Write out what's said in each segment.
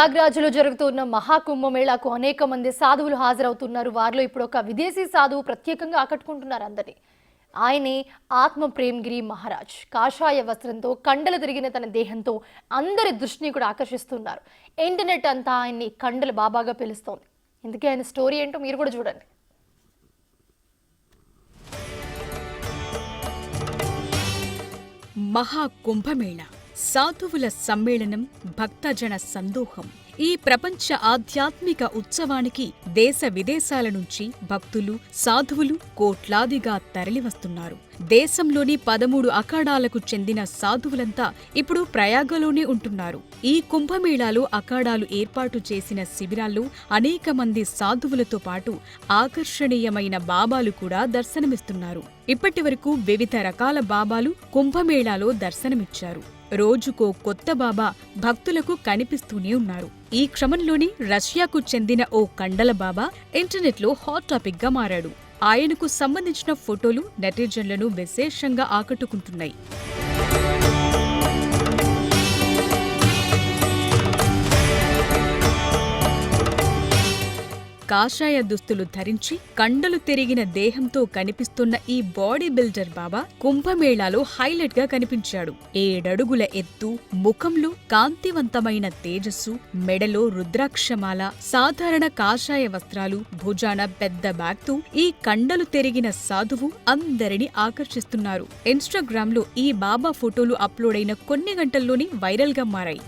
ప్రయాగ్రాజ్లో జరుగుతున్న మహాకుంభమేళాకు అనేక మంది సాధువులు హాజరవుతున్నారు. వారిలో ఇప్పుడు ఒక విదేశీ సాధువు ప్రత్యేకంగా ఆకట్టుకుంటున్నారు అందరినీ. ఆయనే ఆత్మ ప్రేమ్గిరి మహారాజ్. కాషాయ వస్త్రంతో కండలు తిరిగిన తన దేహంతో అందరి దృష్టిని కూడా ఆకర్షిస్తున్నారు. ఇంటర్నెట్ అంతా ఆయన్ని కండల బాబాగా పిలుస్తోంది. ఇందుకే ఆయన స్టోరీ ఏంటో మీరు కూడా చూడండి. మహాకుంభమేళ సాధువుల సమ్మేళనం, భక్తజన సందోహం. ఈ ప్రపంచ ఆధ్యాత్మిక ఉత్సవానికి దేశ విదేశాల నుంచి భక్తులు, సాధువులు కోట్లాదిగా తరలివస్తున్నారు. దేశంలోని 13 అఖాడాలకు చెందిన సాధువులంతా ఇప్పుడు ప్రయాగలోనే ఉంటున్నారు. ఈ కుంభమేళాలో అఖాడాలు ఏర్పాటు చేసిన శిబిరాల్లో అనేక మంది సాధువులతో పాటు ఆకర్షణీయమైన బాబాలు కూడా దర్శనమిస్తున్నారు. ఇప్పటివరకు వివిధ రకాల బాబాలు కుంభమేళాలో దర్శనమిచ్చారు. రోజుకో కొత్త బాబా భక్తులకు కనిపిస్తూనే ఉన్నారు. ఈ క్రమంలోనే రష్యాకు చెందిన ఓ కండల బాబా ఇంటర్నెట్లో హాట్ టాపిక్ గా మారాడు. ఆయనకు సంబంధించిన ఫోటోలు నెటిజన్లను విశేషంగా ఆకట్టుకుంటున్నాయి. కాషాయ దుస్తులు ధరించి కండలు తిరిగిన దేహంతో కనిపిస్తున్న ఈ బాడీ బిల్డర్ బాబా కుంభమేళాలో హైలైట్ గా కనిపించాడు. 7 అడుగుల ఎత్తు, ముఖంలో కాంతివంతమైన తేజస్సు, మెడలో రుద్రాక్షమాల, సాధారణ కాషాయ వస్త్రాలు, భుజాన పెద్ద బ్యాగ్తో ఈ కండలు తిరిగిన సాధువు అందరినీ ఆకర్షిస్తున్నారు. ఇన్స్టాగ్రామ్ లో ఈ బాబా ఫోటోలు అప్లోడ్ అయిన కొన్ని గంటల్లోనే వైరల్ గా మారాయి.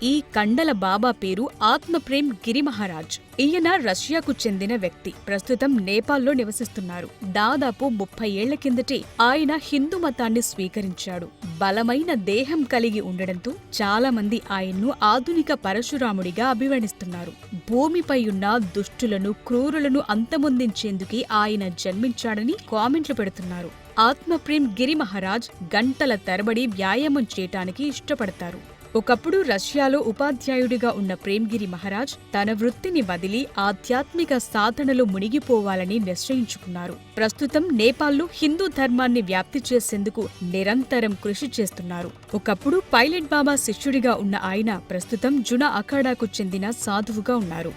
ఈ కండల బాబా పేరు ఆత్మప్రేమ్ గిరి మహారాజ్. ఈయన రష్యాకు చెందిన వ్యక్తి. ప్రస్తుతం నేపాల్లో నివసిస్తున్నారు. దాదాపు 30 ఏళ్ల కిందటే ఆయన హిందూ మతాన్ని స్వీకరించాడు. బలమైన దేహం కలిగి ఉండడంతో చాలా మంది ఆయన్ను ఆధునిక పరశురాముడిగా అభివర్ణిస్తున్నారు. భూమిపై ఉన్న దుష్టులను, క్రూరులను అంతమొందించేందుకే ఆయన జన్మించాడని కామెంట్లు పెడుతున్నారు. ఆత్మప్రేమ్ గిరి మహారాజ్ గంటల తరబడి వ్యాయామం చేయటానికి ఇష్టపడతారు. ఒకప్పుడు రష్యాలో ఉపాధ్యాయుడిగా ఉన్న ప్రేమ్గిరి మహారాజ్ తన వృత్తిని వదిలి ఆధ్యాత్మిక సాధనలో మునిగిపోవాలని నిశ్చయించుకున్నారు. ప్రస్తుతం నేపాల్లో హిందూ ధర్మాన్ని వ్యాప్తి చేసేందుకు నిరంతరం కృషి చేస్తున్నారు. ఒకప్పుడు పైలట్ బాబా శిష్యుడిగా ఉన్న ఆయన ప్రస్తుతం జునా అఖాడాకు చెందిన సాధువుగా ఉన్నారు.